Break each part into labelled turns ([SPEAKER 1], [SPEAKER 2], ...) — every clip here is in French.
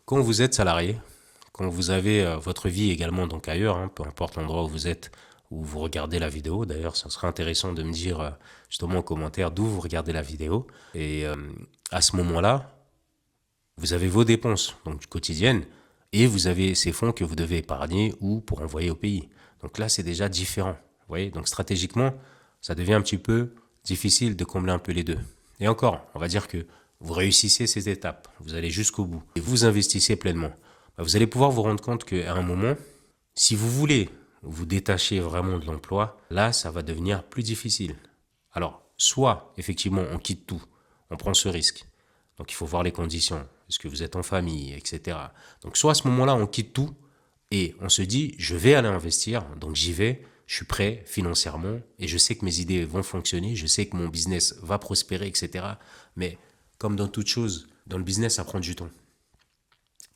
[SPEAKER 1] Quand vous êtes salarié, quand vous avez votre vie également donc ailleurs, hein, peu importe l'endroit où vous êtes, où vous regardez la vidéo. D'ailleurs, ça serait intéressant de me dire justement en commentaire d'où vous regardez la vidéo. Et à ce moment-là, vous avez vos dépenses donc quotidiennes et vous avez ces fonds que vous devez épargner ou pour envoyer au pays. Donc là, c'est déjà différent. Vous voyez, donc stratégiquement, ça devient un petit peu difficile de combler un peu les deux. Et encore, on va dire que vous réussissez ces étapes, vous allez jusqu'au bout et vous investissez pleinement. Vous allez pouvoir vous rendre compte qu'à un moment, si vous voulez vous détacher vraiment de l'emploi, là, ça va devenir plus difficile. Alors, soit, effectivement, on quitte tout, on prend ce risque. Donc, il faut voir les conditions. Est-ce que vous êtes en famille, etc. Donc, soit à ce moment-là, on quitte tout et on se dit, je vais aller investir, donc j'y vais, je suis prêt financièrement et je sais que mes idées vont fonctionner, je sais que mon business va prospérer, etc. Mais, comme dans toute chose, dans le business, ça prend du temps.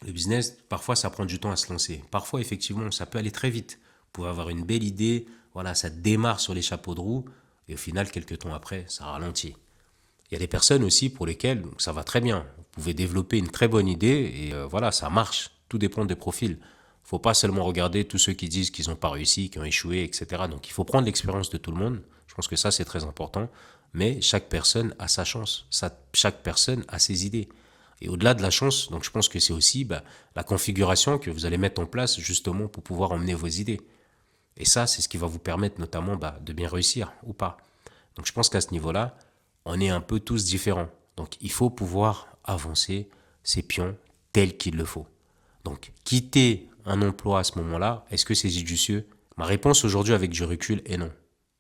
[SPEAKER 1] Le business, parfois, ça prend du temps à se lancer. Parfois, effectivement, ça peut aller très vite. Vous pouvez avoir une belle idée, voilà, ça démarre sur les chapeaux de roue, et au final, quelques temps après, ça ralentit. Il y a des personnes aussi pour lesquelles ça va très bien. Vous pouvez développer une très bonne idée, et voilà, ça marche. Tout dépend des profils. Il ne faut pas seulement regarder tous ceux qui disent qu'ils n'ont pas réussi, qui ont échoué, etc. Donc, il faut prendre l'expérience de tout le monde. Je pense que ça, c'est très important. Mais chaque personne a sa chance. Chaque personne a ses idées. Et au-delà de la chance, donc je pense que c'est aussi la configuration que vous allez mettre en place justement pour pouvoir emmener vos idées. Et ça, c'est ce qui va vous permettre notamment de bien réussir ou pas. Donc je pense qu'à ce niveau-là, on est un peu tous différents. Donc il faut pouvoir avancer ses pions tel qu'il le faut. Donc quitter un emploi à ce moment-là, est-ce que c'est judicieux? Ma réponse aujourd'hui avec du recul est non.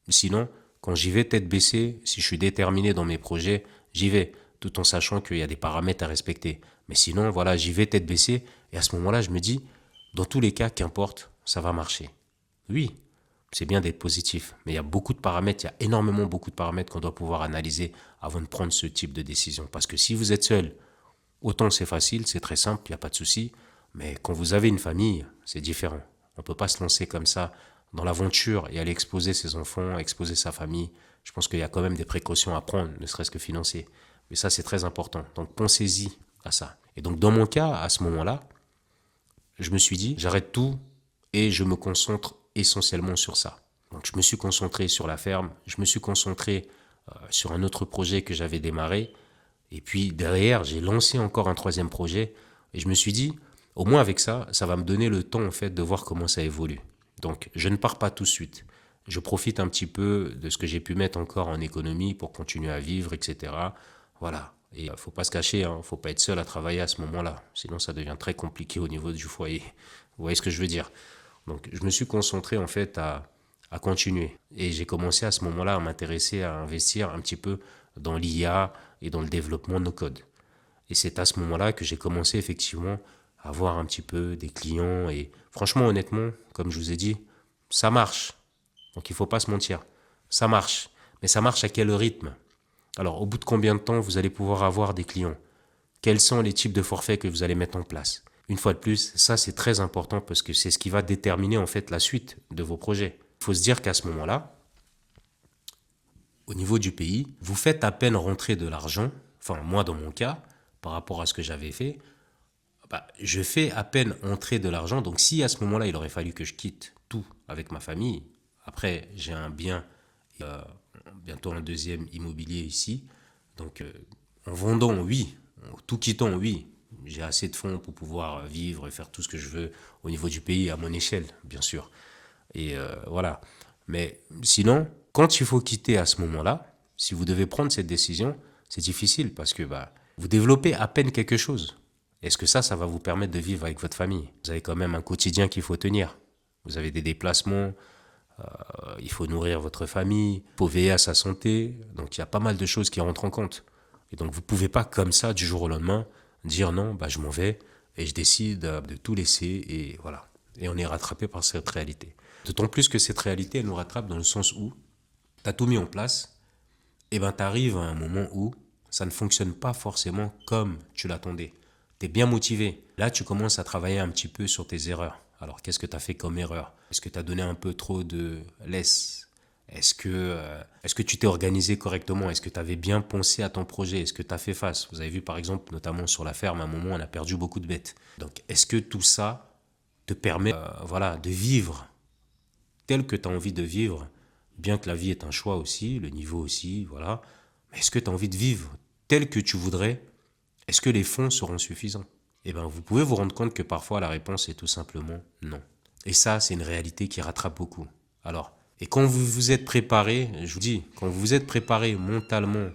[SPEAKER 1] Sinon, quand j'y vais tête baissée, si je suis déterminé dans mes projets, j'y vais, tout en sachant qu'il y a des paramètres à respecter. Mais sinon, voilà, j'y vais tête baissée, et à ce moment-là, je me dis, dans tous les cas, qu'importe, ça va marcher. Oui, c'est bien d'être positif, mais il y a beaucoup de paramètres, il y a énormément beaucoup de paramètres qu'on doit pouvoir analyser avant de prendre ce type de décision. Parce que si vous êtes seul, autant c'est facile, c'est très simple, il n'y a pas de souci. Mais quand vous avez une famille, c'est différent. On ne peut pas se lancer comme ça dans l'aventure et aller exposer ses enfants, exposer sa famille. Je pense qu'il y a quand même des précautions à prendre, ne serait-ce que financier. Mais ça, c'est très important. Donc pensez-y à ça. Et donc dans mon cas, à ce moment-là, je me suis dit, j'arrête tout et je me concentre essentiellement sur ça. Donc je me suis concentré sur la ferme, je me suis concentré sur un autre projet que j'avais démarré. Et puis derrière, j'ai lancé encore un troisième projet et je me suis dit, au moins avec ça, ça va me donner le temps en fait de voir comment ça évolue. Donc je ne pars pas tout de suite. Je profite un petit peu de ce que j'ai pu mettre encore en économie pour continuer à vivre, etc. Voilà. Et il ne faut pas se cacher, il ne faut pas être seul à travailler à ce moment-là. Sinon, ça devient très compliqué au niveau du foyer. Vous voyez ce que je veux dire? Donc, je me suis concentré en fait à continuer. Et j'ai commencé à ce moment-là à m'intéresser, à investir un petit peu dans l'IA et dans le développement de nos codes. Et c'est à ce moment-là que j'ai commencé effectivement à avoir un petit peu des clients. Et franchement, honnêtement, comme je vous ai dit, ça marche. Donc il ne faut pas se mentir. Ça marche. Mais ça marche à quel rythme? Alors, au bout de combien de temps vous allez pouvoir avoir des clients? Quels sont les types de forfaits que vous allez mettre en place? Une fois de plus, ça c'est très important parce que c'est ce qui va déterminer en fait la suite de vos projets. Il faut se dire qu'à ce moment-là, au niveau du pays, vous faites à peine rentrer de l'argent, enfin moi dans mon cas, par rapport à ce que j'avais fait, je fais à peine entrer de l'argent. Donc si à ce moment-là, il aurait fallu que je quitte tout avec ma famille, après j'ai un bien, euh, bientôt un deuxième immobilier ici, donc en vendant, oui, en tout quittant, oui, j'ai assez de fonds pour pouvoir vivre et faire tout ce que je veux au niveau du pays à mon échelle, bien sûr. Et voilà. Mais sinon, quand il faut quitter à ce moment-là, si vous devez prendre cette décision, c'est difficile parce que vous développez à peine quelque chose. Est-ce que ça va vous permettre de vivre avec votre famille? Vous avez quand même un quotidien qu'il faut tenir. Vous avez des déplacements, il faut nourrir votre famille, il faut veiller à sa santé. Donc il y a pas mal de choses qui rentrent en compte. Et donc vous ne pouvez pas comme ça, du jour au lendemain, dire non, je m'en vais et je décide de tout laisser et voilà. Et on est rattrapé par cette réalité. D'autant plus que cette réalité, elle nous rattrape dans le sens où tu as tout mis en place, et tu arrives à un moment où ça ne fonctionne pas forcément comme tu l'attendais. Tu es bien motivé. Là, tu commences à travailler un petit peu sur tes erreurs. Alors, qu'est-ce que tu as fait comme erreur? Est-ce que tu as donné un peu trop de laisse? Est-ce que tu t'es organisé correctement? Est-ce que tu avais bien pensé à ton projet? Est-ce que tu as fait face? Vous avez vu par exemple, notamment sur la ferme, à un moment, on a perdu beaucoup de bêtes. Donc, est-ce que tout ça te permet voilà, de vivre tel que tu as envie de vivre, bien que la vie est un choix aussi, le niveau aussi, voilà. Mais est-ce que tu as envie de vivre tel que tu voudrais? Est-ce que les fonds seront suffisants? Eh bien, vous pouvez vous rendre compte que parfois la réponse est tout simplement non. Et ça, c'est une réalité qui rattrape beaucoup. Alors, et quand vous vous êtes préparé, je vous dis, quand vous vous êtes préparé mentalement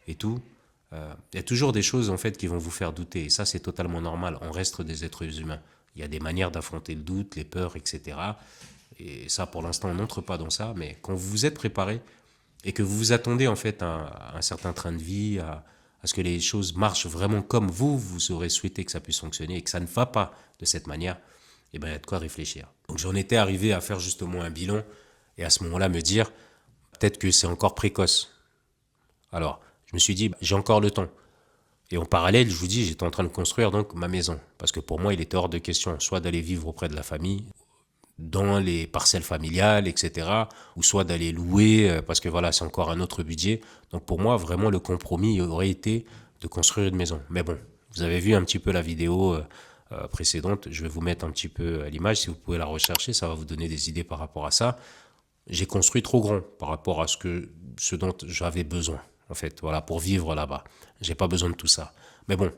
[SPEAKER 1] et tout, il y a toujours des choses en fait qui vont vous faire douter. Et ça, c'est totalement normal. On reste des êtres humains. Il y a des manières d'affronter le doute, les peurs, etc. Et ça, pour l'instant, on n'entre pas dans ça. Mais quand vous vous êtes préparé et que vous vous attendez en fait à un certain train de vie, à ce que les choses marchent vraiment comme vous aurez souhaité que ça puisse fonctionner et que ça ne va pas de cette manière, eh bien, il y a de quoi réfléchir. Donc, j'en étais arrivé à faire justement un bilan et à ce moment-là me dire, peut-être que c'est encore précoce. Alors, je me suis dit, j'ai encore le temps. Et en parallèle, je vous dis, j'étais en train de construire donc ma maison. Parce que pour moi, il était hors de question, soit d'aller vivre auprès de la famille, dans les parcelles familiales, etc. Ou soit d'aller louer, parce que voilà, c'est encore un autre budget. Donc pour moi, vraiment, le compromis aurait été de construire une maison. Mais bon, vous avez vu un petit peu la vidéo précédente. Je vais vous mettre un petit peu à l'image. Si vous pouvez la rechercher, ça va vous donner des idées par rapport à ça. J'ai construit trop grand par rapport à ce dont j'avais besoin, en fait, voilà, pour vivre là-bas. J'ai pas besoin de tout ça. Mais bon,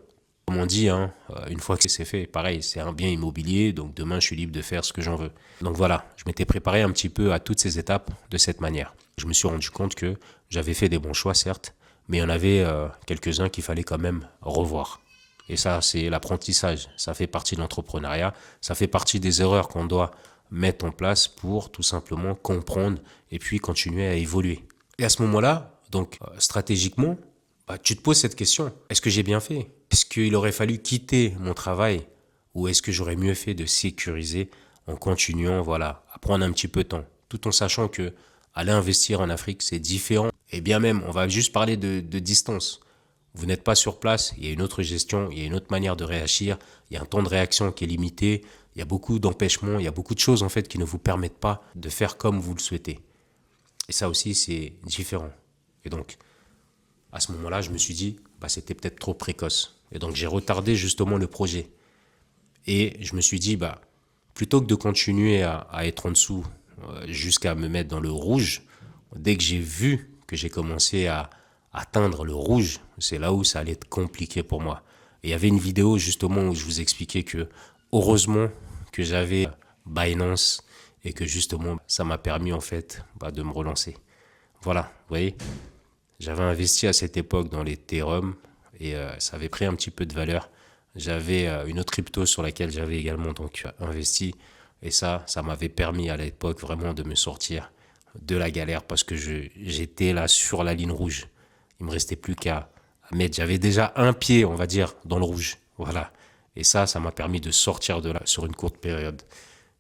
[SPEAKER 1] comme on dit, hein, une fois que c'est fait, pareil, c'est un bien immobilier, donc demain je suis libre de faire ce que j'en veux. Donc voilà, je m'étais préparé un petit peu à toutes ces étapes de cette manière. Je me suis rendu compte que j'avais fait des bons choix, certes, mais il y en avait quelques-uns qu'il fallait quand même revoir. Et ça, c'est l'apprentissage. Ça fait partie de l'entrepreneuriat. Ça fait partie des erreurs qu'on doit mettre en place pour tout simplement comprendre et puis continuer à évoluer. Et à ce moment-là, donc stratégiquement, tu te poses cette question. Est-ce que j'ai bien fait? Est-ce qu'il aurait fallu quitter mon travail ou est-ce que j'aurais mieux fait de sécuriser en continuant, voilà, à prendre un petit peu de temps, tout en sachant que aller investir en Afrique, c'est différent. Et bien même, on va juste parler de distance. Vous n'êtes pas sur place, il y a une autre gestion, il y a une autre manière de réagir, il y a un temps de réaction qui est limité, il y a beaucoup d'empêchements, il y a beaucoup de choses en fait qui ne vous permettent pas de faire comme vous le souhaitez. Et ça aussi, c'est différent. Et donc, à ce moment-là, je me suis dit, c'était peut-être trop précoce. Et donc, j'ai retardé justement le projet. Et je me suis dit, plutôt que de continuer à être en dessous jusqu'à me mettre dans le rouge, dès que j'ai vu que j'ai commencé à atteindre le rouge, c'est là où ça allait être compliqué pour moi. Et il y avait une vidéo justement où je vous expliquais que heureusement que j'avais Binance et que justement ça m'a permis en fait de me relancer. Voilà, vous voyez, j'avais investi à cette époque dans l'Ethereum et ça avait pris un petit peu de valeur. J'avais une autre crypto sur laquelle j'avais également donc investi et ça m'avait permis à l'époque vraiment de me sortir de la galère parce que j'étais là sur la ligne rouge. Il me restait plus qu'à mettre. J'avais déjà un pied, on va dire, dans le rouge. Voilà. Et ça m'a permis de sortir de là sur une courte période.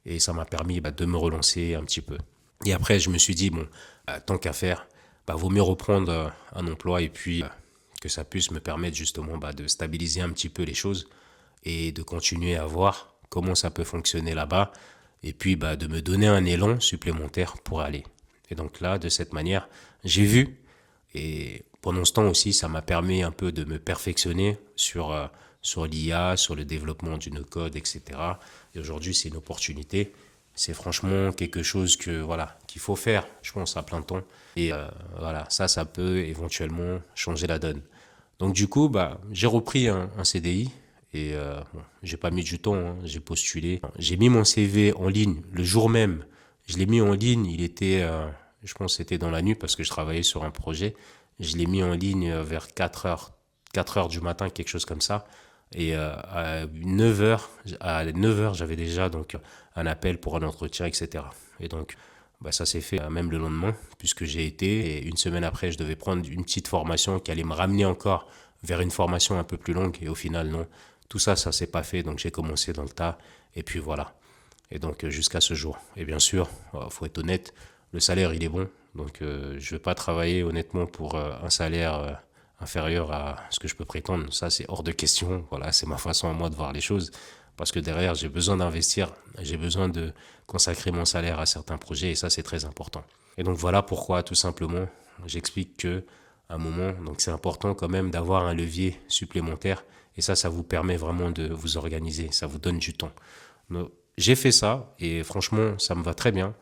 [SPEAKER 1] Et ça m'a permis de me relancer un petit peu. Et après, je me suis dit, bon, tant qu'à faire, vaut mieux reprendre un emploi et puis que ça puisse me permettre justement de stabiliser un petit peu les choses et de continuer à voir comment ça peut fonctionner là-bas et puis de me donner un élan supplémentaire pour aller. Et donc là, de cette manière, j'ai vu et pendant ce temps aussi, ça m'a permis un peu de me perfectionner sur l'IA, sur le développement du no-code, etc. Et aujourd'hui, c'est une opportunité. C'est franchement quelque chose qu'il faut faire, je pense, à plein temps. Et voilà, ça peut éventuellement changer la donne. Donc du coup, j'ai repris un CDI et j'ai pas mis du temps, hein, j'ai postulé. J'ai mis mon CV en ligne le jour même. Je l'ai mis en ligne, il était, je pense que c'était dans la nuit parce que je travaillais sur un projet. Je l'ai mis en ligne vers 4 heures du matin, quelque chose comme ça. Et à 9h, j'avais déjà donc un appel pour un entretien, etc. Et donc, ça s'est fait même le lendemain, puisque j'ai été. Et une semaine après, je devais prendre une petite formation qui allait me ramener encore vers une formation un peu plus longue. Et au final, non. Tout ça s'est pas fait. Donc, j'ai commencé dans le tas. Et puis voilà. Et donc, jusqu'à ce jour. Et bien sûr, faut être honnête, le salaire, il est bon. Donc, je ne vais pas travailler honnêtement pour un salaire inférieur à ce que je peux prétendre. Ça, c'est hors de question. Voilà, c'est ma façon à moi de voir les choses. Parce que derrière, j'ai besoin d'investir, j'ai besoin de consacrer mon salaire à certains projets et ça, c'est très important. Et donc voilà pourquoi, tout simplement, j'explique que à un moment, donc c'est important quand même d'avoir un levier supplémentaire. Et ça vous permet vraiment de vous organiser, ça vous donne du temps. Donc, j'ai fait ça et franchement, ça me va très bien.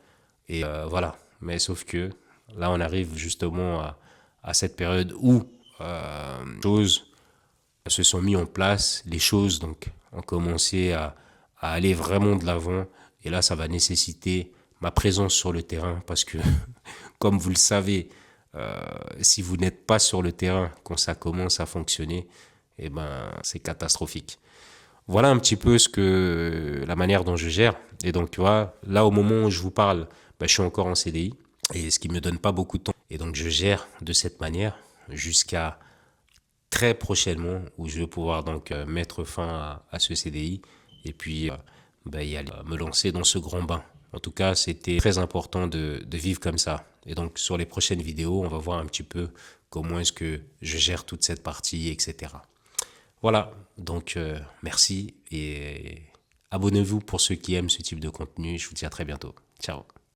[SPEAKER 1] Et voilà. Mais sauf que là, on arrive justement à cette période où choses se sont mis en place, les choses donc ont commencé à aller vraiment de l'avant. Et là, ça va nécessiter ma présence sur le terrain parce que, comme vous le savez, si vous n'êtes pas sur le terrain quand ça commence à fonctionner, eh ben, c'est catastrophique. Voilà un petit peu la manière dont je gère. Et donc, tu vois, là, au moment où je vous parle, ben, je suis encore en CDI et ce qui me donne pas beaucoup de temps. Et donc, je gère de cette manière jusqu'à très prochainement où je vais pouvoir donc mettre fin à ce CDI et puis ben, y aller, me lancer dans ce grand bain. En tout cas, c'était très important de vivre comme ça. Et donc, sur les prochaines vidéos, on va voir un petit peu comment est-ce que je gère toute cette partie, etc. Voilà, donc merci et abonnez-vous pour ceux qui aiment ce type de contenu. Je vous dis à très bientôt. Ciao.